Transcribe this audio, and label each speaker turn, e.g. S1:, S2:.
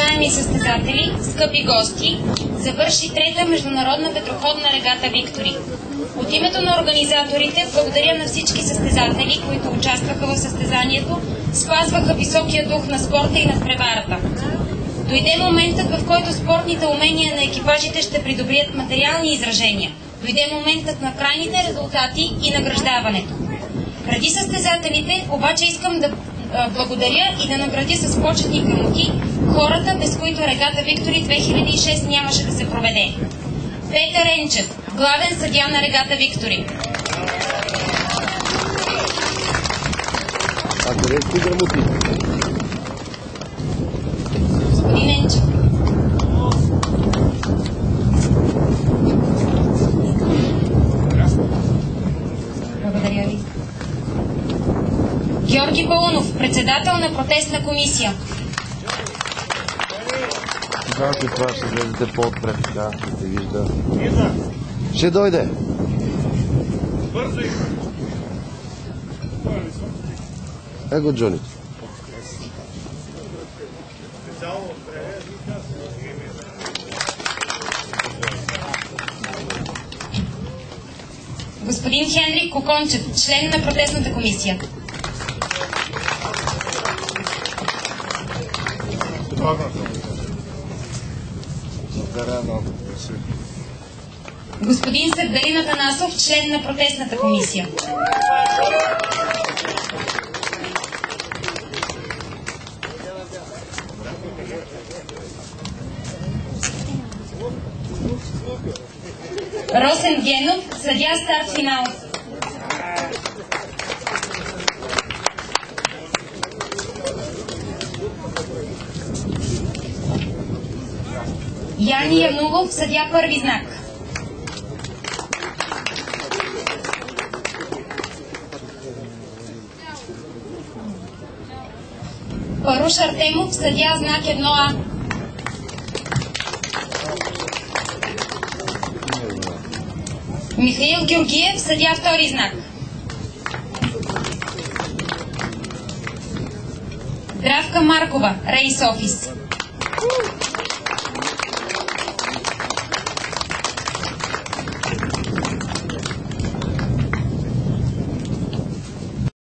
S1: Уважаеми състезатели, скъпи гости, завърши трета международна ветроходна регата Виктори. От името на организаторите благодаря на всички състезатели, които участваха в състезанието, спазваха високия дух на спорта и на преварата. Дойде моментът, в който спортните умения на екипажите ще придобият материални изражения. Дойде моментът на крайните резултати и награждаването. Преди състезателите, обаче искам да благодаря и да наградя с почетни грамоти хората, без които регата Виктори 2006 нямаше да се проведе. Петър Енчев, главен съдия на регата Виктори.
S2: А къде са грамоти?
S1: Господин Енчев. Благодаря ви. Георги Паунов, председател на протестна комисия.
S2: Знаете, това ще влезете по-отпред, така, ще се вижда. Ще дойде.
S3: Бързо и.
S2: Его, Джони.
S1: Господин Хенрик Кокончев, член на протестната комисия. Господин Севдалин Атанасов, член на протестната комисия. Росен Генов, съдия старт финал. Яни Янулов, съдия първи знак. Паруш Артемов, съдия знак 1А. Михаил Георгиев, съдия втори знак. Дравка Маркова, рейс офис.